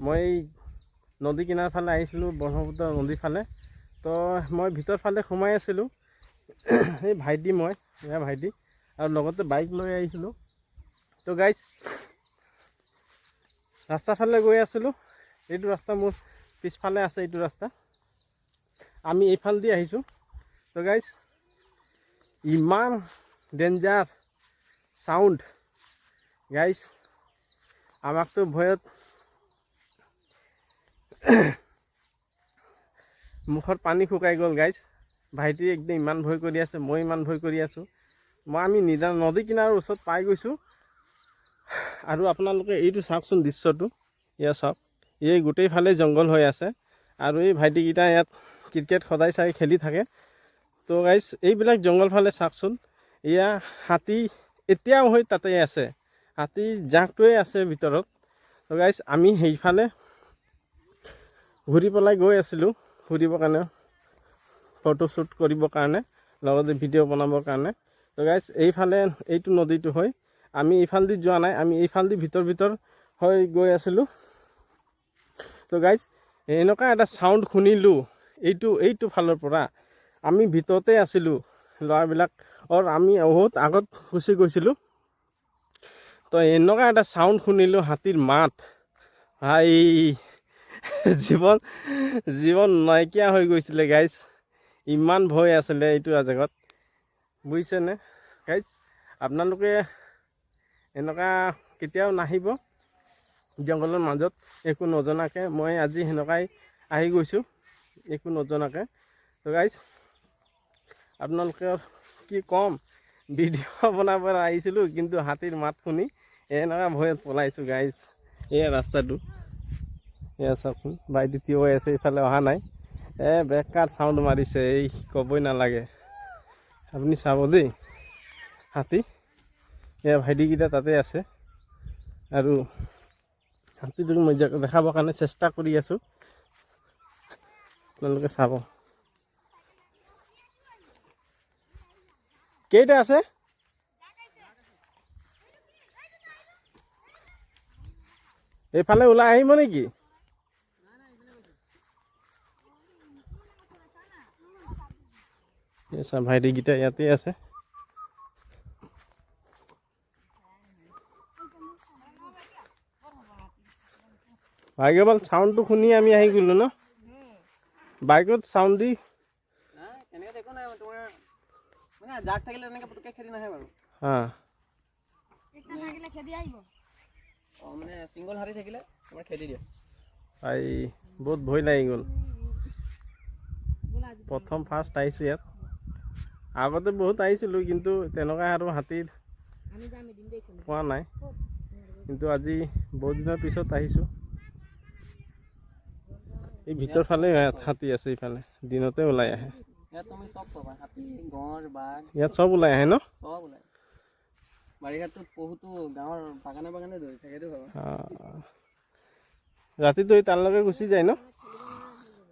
মই নদী কিনাৰ ফালে আহিছিলোঁ, ব্ৰহ্মপুত্ৰ নদীৰ ফালে। তো মই ভিতৰ ফালে সোমাই আছিলোঁ। এই ভাইটি এয়া ভাইটি আৰু লগতে বাইক লৈ আহিছিলোঁ। তো গাইজ ৰাস্তাৰ ফালে গৈ আছিলোঁ। এইটো ৰাস্তা মোৰ পিছফালে আছে, এইটো ৰাস্তা আমি এইফালেদি আহিছোঁ। তো গাইজ ইমান ডেঞ্জাৰ সাউন্ড গাইজ, আমাকতো ভয়ত মুখত পানী শুকাই গ'ল গাইজ। ভাইটি একদম ইমান ভয় কৰি আছে, মই ইমান ভয় কৰি আছোঁ। আমি নদী কিনাৰৰ ওচৰত পাই গৈছোঁ। আৰু আপোনালোকে এইটো চাওকচোন, দৃশ্যটো এয়া চাওক, এই গোটেইফালে জংঘল হৈ আছে। আৰু এই ভাইটিকেইটা ইয়াত ক্ৰিকেট সদায় চাই খেলি থাকে। তো গাইজ এইবিলাক জংঘল ফালে চাওকচোন, এয়া হাতী এতিয়াও হৈ তাতে আছে, হাতী জাকটোৱে আছে ভিতৰত। তো গাইজ আমি সেইফালে ঘূৰি পেলাই গৈ আছিলোঁ, ফুৰিবৰ কাৰণে, ফটোশ্বুট কৰিবৰ কাৰণে, লগতে ভিডিঅ' বনাবৰ কাৰণে। তো গাইজ এইফালে এইটো নদীটো হয়, আমি এইফালেদি যোৱা নাই, আমি এইফালেদি ভিতৰ হৈ গৈ আছিলোঁ। তো গাইজ এনেকুৱা এটা চাউণ্ড শুনিলোঁ এইটো ফালৰ পৰা। আমি ভিতৰতে আছিলোঁ ল'ৰাবিলাক, আমি বহুত আগত গুচি গৈছিলোঁ। তো এনেকুৱা এটা চাউণ্ড শুনিলোঁ, হাতীৰ মাত। ভাই জীৱন নাইকিয়া হৈ গৈছিলে গাইজ, ইমান ভয় আছিলে এইটো জেগাত, বুজিছেনে গাইজ। আপোনালোকে এনেকুৱা কেতিয়াও নাহিব জংঘলৰ মাজত একো নজনাকৈ। মই আজি সেনেকুৱাই আহি গৈছোঁ, একো নজনাকৈ। তো গাইজ আপোনালোকৰ কি ক'ম, ভিডিঅ' বনাব আহিছিলোঁ, কিন্তু হাতীৰ মাত শুনি এনেকুৱা ভয়ত পলাইছোঁ গাইজ। এয়া ৰাস্তাটো, এয়া চাওকচোন, বাইক থিয় হৈ আছে, এইফালে অহা নাই। বেকাৰ চাউণ্ড মাৰিছে, এই ক'বই নালাগে। আপুনি চাব দেই, হাতী এয়া ভাইটিকেইটা তাতে আছে। আৰু হাতীটোক মই দেখাবৰ কাৰণে চেষ্টা কৰি আছোঁ, আপোনালোকে চাব। কেইটা আছে? এইফালে ওলাই আহিব নেকি? ভাইটিকেইটা ইয়াতে আছে। ভাগ্যবান চাউণ্ডটো শুনি আমি আহি গ'লো ন, বাইকত চাউণ্ড দি। এনেকৈ একো নাই, তোমাৰ মানে জাক থাকিলে এনেকৈ পুটুককৈ খেদি নাহে বাৰু। মানে চিংগল হাতী থাকিলে তোমাৰ খেদি দিয়ে। এই বহুত ভয় লাগি গ'ল। প্ৰথম ফাৰ্ষ্ট আহিছোঁ ইয়াত, আগতে বহুত আহিছিলোঁ, কিন্তু তেনেকুৱা আৰু হাতীৰ পোৱা নাই। কিন্তু আজি বহুত দিনৰ পিছত আহিছোঁ। এই ভিতৰ ফালে হাতী আছে, এইফালে দিনতে ওলাই আহে। ইয়াত তুমি চব পাবা, হাতী, গঁড়, বাঘ, ইয়াত চব ওলাই আহে ন? চব ওলাই। বাৰিষাতো বহুতো গাঁৱৰ বাগানে ধৰি থাকেতো পাবা। ৰাতিটো এই তালৈকে গুচি যায় ন?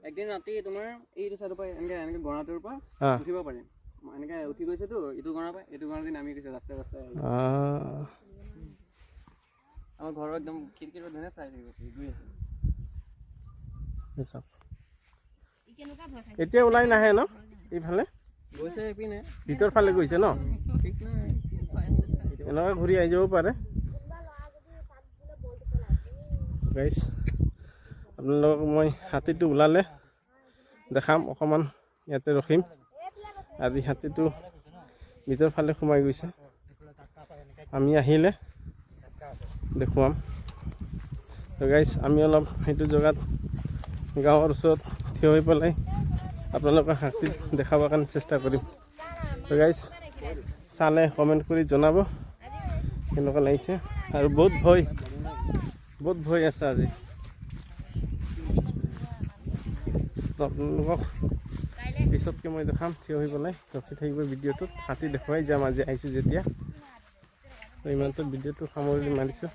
একদিন ৰাতি তোমাৰ এইটো চাইডৰ পৰা এনেকৈ গঁড়াটোৰ পৰা উঠিব পাৰিম। এনেকৈ উঠি গৈছেতো, ইটো গঁড়াৰ পৰা এইটো গঁড়াৰ নামি গৈছে ৰাস্তাই। আমাৰ ঘৰৰ একদম খিৰিকীৰ পৰা ধুনীয়া চাই থাকিব, গৈ আছে। এতিয়া ওলাই নাহে ন এইফালে? গৈছে এইপিনে, ভিতৰ ফালে গৈছে ন? ঠিক নাই, এনেকুৱা ঘূৰি আহি যাব পাৰে। গাইজ আপোনালোকক মই হাতীটো ওলালে দেখাম, অকণমান ইয়াতে ৰখিম। আজি হাতীটো ভিতৰ ফালে সোমাই গৈছে, আমি আহিলে দেখুৱাম। তো গাইজ আমি অলপ সেইটো জেগাত গাঁৱৰ ওচৰত থিয় হৈ পেলাই আপোনালোকক হাতী দেখাবৰ কাৰণে চেষ্টা কৰিম। তো গাইজ চালে কমেণ্ট কৰি জনাব কেনেকুৱা লাগিছে। আৰু বহুত ভয় আছে আজি। তো আপোনালোকক পিছতকৈ মই দেখাম, থিয় হৈ পেলাই ৰখি থাকিব ভিডিঅ'টোত, হাতী দেখুৱাই যাম আজি আহিছোঁ যেতিয়া। তো ইমানটো ভিডিঅ'টো সামৰি মাৰিছোঁ।